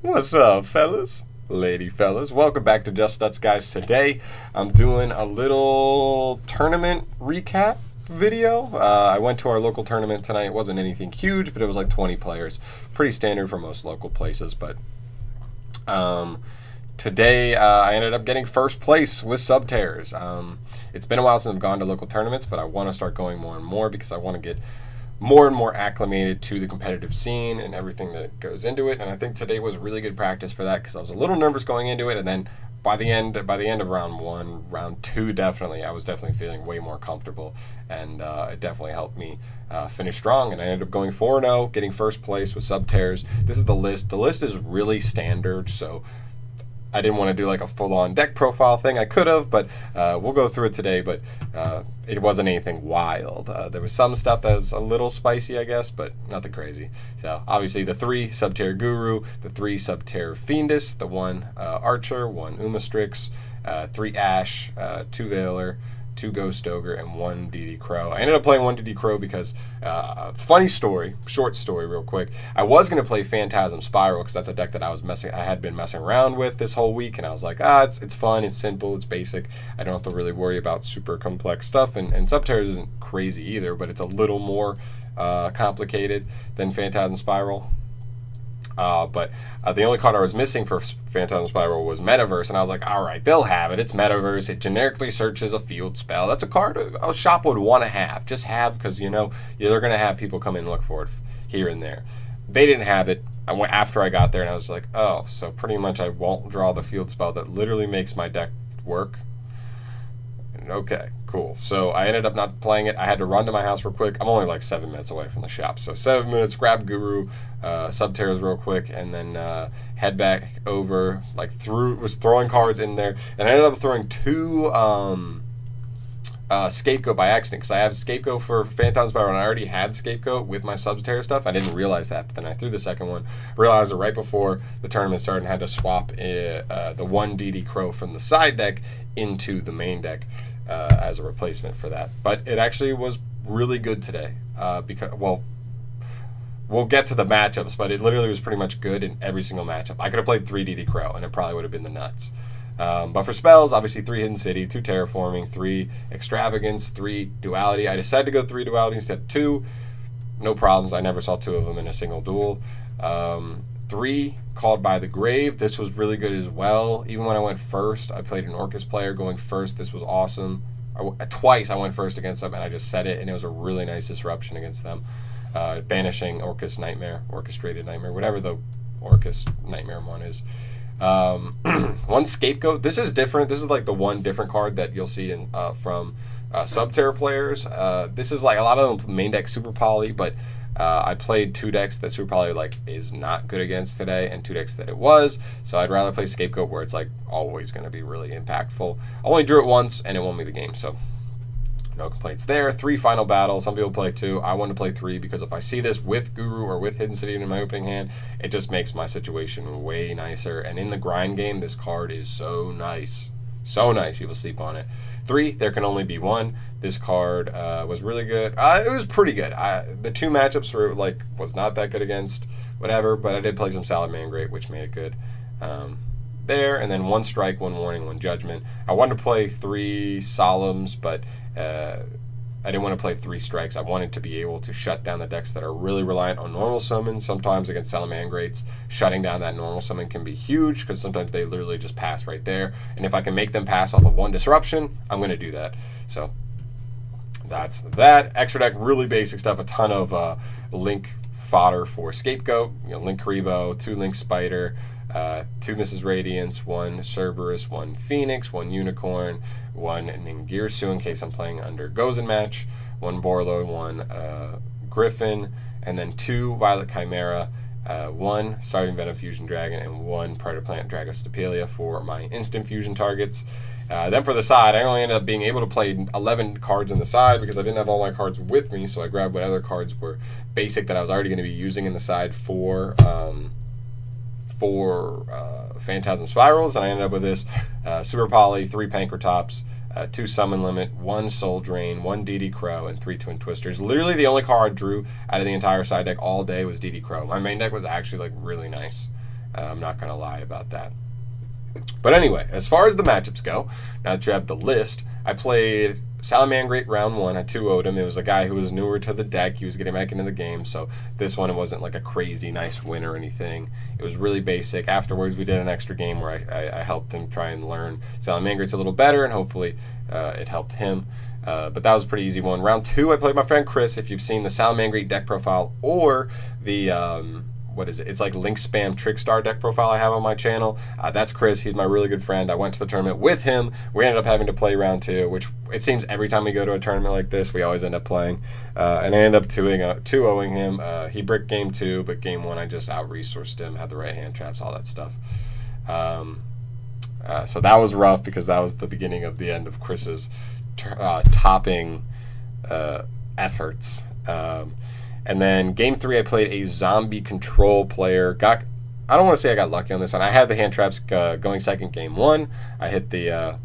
What's up, fellas? Lady fellas, welcome back to Just Nuts, guys. Today, I'm doing a little tournament recap video. I went to our local tournament tonight. It wasn't anything huge, but it was like 20 players. Pretty standard for most local places, but today I ended up getting first place with Subterrors. It's been a while since I've gone to local tournaments, but I want to start going more and more because I want to get more and more acclimated to the competitive scene and everything that goes into it. And I think today was really good practice for that because I was a little nervous going into it, and then by the end of round one, round two, I was definitely feeling way more comfortable, and it definitely helped me finish strong. And I ended up going 4-0, getting first place with Subterrors. This is the list. The list is really standard, so I didn't want to do like a full-on deck profile thing. I could have, but we'll go through it today. But it wasn't anything wild. There was some stuff that was a little spicy, I guess, but nothing crazy. So obviously the 3 Subterror Guru, the 3 Subterror Fiendus, the 1 Archer, 1 Umastrix, 3 Ash, 2 Veiler, 2 Ghost Ogre, and 1 DD Crow. I ended up playing 1 DD Crow because, funny story, short story real quick, I was going to play Phantasm Spiral because that's a deck that I had been messing around with this whole week, and I was like, it's fun, it's simple, it's basic, I don't have to really worry about super complex stuff, and Subterror isn't crazy either, but it's a little more complicated than Phantasm Spiral. But the only card I was missing for Phantasm Spiral was Metaverse, and I was like, all right, they'll have it. It's Metaverse. It generically searches a field spell. That's a card a shop would want to have. Just have, because, they're going to have people come in and look for it here and there. They didn't have it. I went after I got there, and I was like, oh, so pretty much I won't draw the field spell that literally makes my deck work. Okay, cool. So I ended up not playing it. I had to run to my house real quick. I'm only like 7 minutes away from the shop. So 7 minutes, grab Guru, Subterrors real quick, and then head back over, was throwing cards in there. And I ended up throwing 2 Scapegoat by accident, because I have Scapegoat for Phantom Spiral, and I already had Scapegoat with my Subterror stuff. I didn't realize that, but then I threw the second one, realized it right before the tournament started, and had to swap the 1 DD Crow from the side deck into the main deck as a replacement for that. But it actually was really good today because, well, we'll get to the matchups, but it literally was pretty much good in every single matchup. I could have played 3 DD Crow, and it probably would have been the nuts. But for spells, obviously 3 Hidden City, 2 Terraforming, 3 Extravagance, 3 Duality. I decided to go 3 Duality instead of 2. No problems. I never saw 2 of them in a single duel. 3 Called by the Grave. This was really good as well. Even when I went first, I played an Orcus player going first. This was awesome. Twice I went first against them, and I just said it, and it was a really nice disruption against them. Banishing Orcus Nightmare, Orchestrated Nightmare, whatever the Orcus Nightmare one is. 1 Scapegoat. This is different. This is like the one different card that you'll see in from Subterror players. This is like a lot of them main deck Super Poly, but I played 2 decks that Super Poly is not good against today, and 2 decks that it was. So I'd rather play Scapegoat, where it's always going to be really impactful. I only drew it once, and it won me the game. So no complaints there. 3 Final Battle. Some people play 2. I want to play 3 because if I see this with Guru or with Hidden City in my opening hand, it just makes my situation way nicer. And in the grind game, this card is so nice. So nice. People sleep on it. 3, There Can Only Be One. This card was really good. It was pretty good. The 2 matchups were was not that good against whatever, but I did play some Salamangreat, which made it good. There, and then 1 Strike, 1 Warning, 1 Judgment. I wanted to play 3 Solemns, but I didn't want to play 3 Strikes. I wanted to be able to shut down the decks that are really reliant on normal summon. Sometimes against Salamangreats, shutting down that normal summon can be huge because sometimes they literally just pass right there. And if I can make them pass off of 1 Disruption, I'm going to do that. So that's that. Extra deck, really basic stuff. A ton of Link fodder for Scapegoat. Link Karibo, 2 Link Spider, 2 Mrs. Radiance, 1 Cerberus, 1 Phoenix, 1 Unicorn, 1 Ningirsu in case I'm playing under Gozen match, 1 Borlo, 1 Griffin, and then 2 Violet Chimera, 1 Starving Venom Fusion Dragon, and 1 Predator Plant Dragostapelia for my instant fusion targets. Then for the side, I only ended up being able to play 11 cards on the side because I didn't have all my cards with me, so I grabbed what other cards were basic that I was already going to be using in the side for Phantasm Spirals, and I ended up with this Super Poly, 3 Pankratops, 2 Summon Limit, 1 Soul Drain, 1 DD Crow, and 3 Twin Twisters. Literally the only card I drew out of the entire side deck all day was DD Crow. My main deck was actually really nice. I'm not going to lie about that. But anyway, as far as the matchups go, now that you have the list, I played Salamangreat round 1. I 2-0'd him. It was a guy who was newer to the deck. He was getting back into the game, so this one, it wasn't like a crazy nice win or anything. It was really basic. Afterwards, we did an extra game where I helped him try and learn Salamangreat's a little better, and hopefully it helped him. But that was a pretty easy one. Round 2, I played my friend Chris. If you've seen the Salamangreat deck profile or the what is it? It's like Link Spam Trickstar deck profile I have on my channel. That's Chris. He's my really good friend. I went to the tournament with him. We ended up having to play round 2, which it seems every time we go to a tournament like this, we always end up playing. And I ended up 2-0ing him. He bricked game 2, but game 1 I just out-resourced him, had the right hand traps, all that stuff. So that was rough because that was the beginning of the end of Chris's topping efforts. And then game 3, I played a zombie control player. I don't want to say I got lucky on this one. I had the hand traps going second game 1. I hit the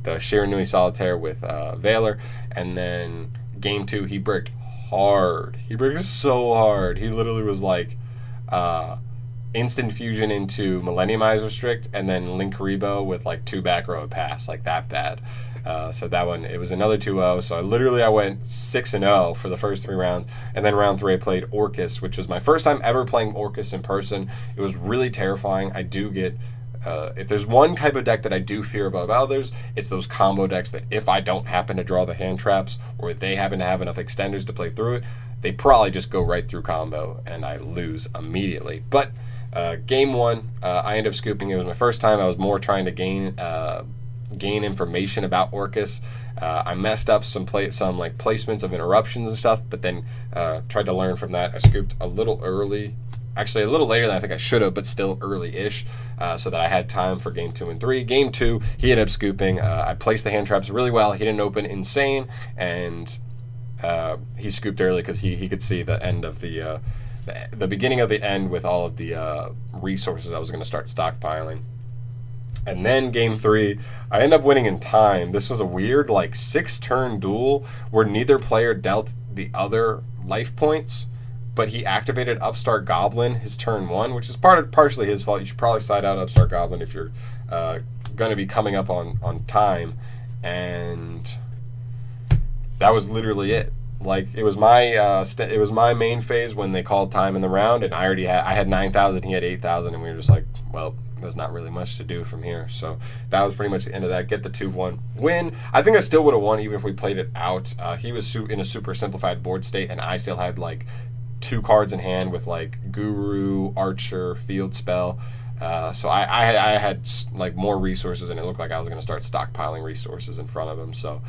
Shiranui Solitaire with Valor. And then game 2, he bricked hard. He bricked so hard. He literally was like instant fusion into Millenniumize Restrict and then Linkuriboh with like 2 back row pass, like that bad. So that one, it was another 2-0. So I went 6-0 for the first 3 rounds. And then round 3, I played Orcus, which was my first time ever playing Orcus in person. It was really terrifying. I do get, if there's one type of deck that I do fear above others, it's those combo decks that if I don't happen to draw the hand traps or they happen to have enough extenders to play through it, they probably just go right through combo and I lose immediately. But game 1, I ended up scooping. It was my first time. I was more trying to gain information about Orcus. I messed up some placements of interruptions and stuff, but then tried to learn from that. I scooped a little early, actually a little later than I think I should have, but still early-ish, so that I had time for game 2 and 3. Game 2, he ended up scooping. I placed the hand traps really well. He didn't open insane, and he scooped early because he could see the end of the beginning of the end with all of the resources I was going to start stockpiling. And then game 3, I ended up winning in time. This was a weird 6-turn duel where neither player dealt the other life points, but he activated Upstart Goblin his turn 1, which is partially his fault. You should probably side out Upstart Goblin if you're going to be coming up on time. And that was literally it. It was my main phase when they called time in the round, and I had 9,000, he had 8,000, and we were just like, well, there's not really much to do from here. So that was pretty much the end of that. Get the 2-1 win. I think I still would have won even if we played it out. He was in a super simplified board state, and I still had 2 cards in hand with Guru, Archer, Field Spell. So I had more resources, and it looked like I was going to start stockpiling resources in front of him. So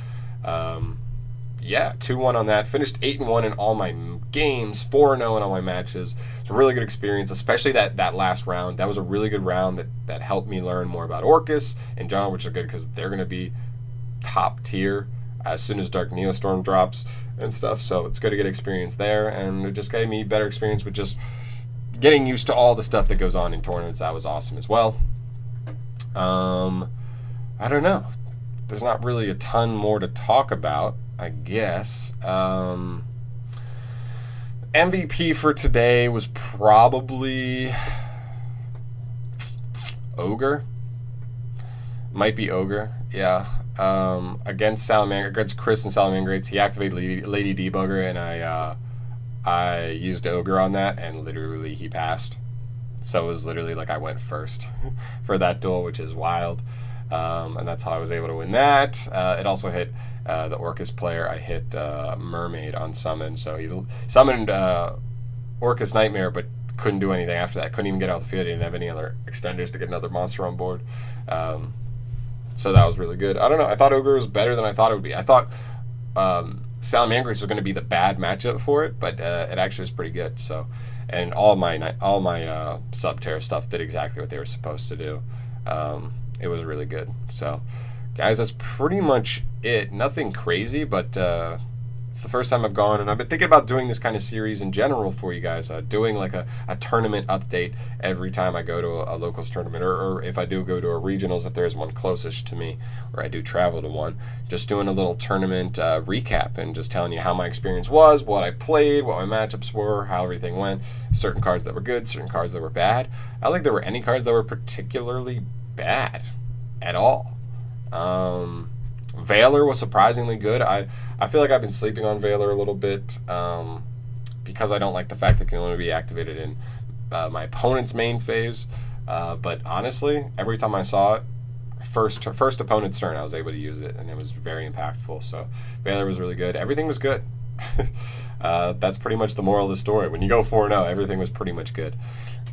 yeah, 2-1 on that. Finished 8-1 in all my games, 4-0 in all my matches. It's a really good experience, especially that last round. That was a really good round that helped me learn more about Orcus in general, which is good because they're going to be top tier as soon as Dark Neostorm drops and stuff. So it's good to get experience there, and it just gave me better experience with just getting used to all the stuff that goes on in tournaments. That was awesome as well. I don't know. There's not really a ton more to talk about, I guess. MVP for today was probably Ogre. Might be Ogre, yeah. Against Chris and Salamangreats, he activated Lady Debugger, and I used Ogre on that, and literally he passed. So it was literally I went first for that duel, which is wild. And that's how I was able to win that. It also hit the Orcus player. I hit Mermaid on summon, so he summoned Orcus Nightmare, but couldn't do anything after that. Couldn't even get out the field. He didn't have any other extenders to get another monster on board. So that was really good. I don't know. I thought Ogre was better than I thought it would be. I thought Salamangreats was going to be the bad matchup for it, but it actually was pretty good. So, and all my Subterror stuff did exactly what they were supposed to do. It was really good. So, guys, that's pretty much it. Nothing crazy, but It's the first time I've gone, and I've been thinking about doing this kind of series in general for you guys, doing like a tournament update every time I go to a locals tournament, or if I do go to a regionals, if there's one closest to me, or I do travel to one, just doing a little tournament recap and just telling you how my experience was, what I played, what my matchups were, how everything went, certain cards that were good, certain cards that were bad. I don't think there were any cards that were particularly bad at all. Valor was surprisingly good. I feel like I've been sleeping on Valor a little bit because I don't like the fact that it can only be activated in my opponent's main phase. But honestly, every time I saw it, first opponent's turn, I was able to use it, and it was very impactful. So Valor was really good. Everything was good. That's pretty much the moral of the story. When you go 4-0, everything was pretty much good.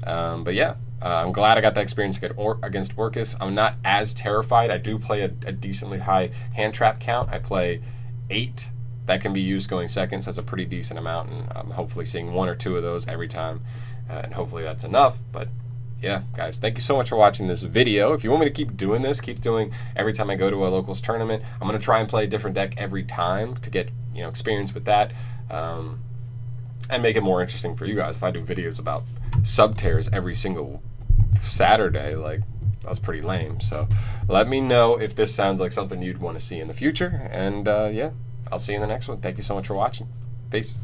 But yeah, I'm glad I got that experience against Orcus. I'm not as terrified. I do play a decently high hand trap count. I play 8 that can be used going seconds. That's a pretty decent amount, and I'm hopefully seeing 1 or 2 of those every time, and hopefully that's enough. But yeah, guys, thank you so much for watching this video. If you want me to keep doing this, keep doing every time I go to a locals tournament, I'm going to try and play a different deck every time to get experience with that, and make it more interesting for you guys. If I do videos about Subterrors every single Saturday, like, that's pretty lame. So let me know if this sounds like something you'd want to see in the future, and yeah, I'll see you in the next one. Thank you so much for watching. Peace.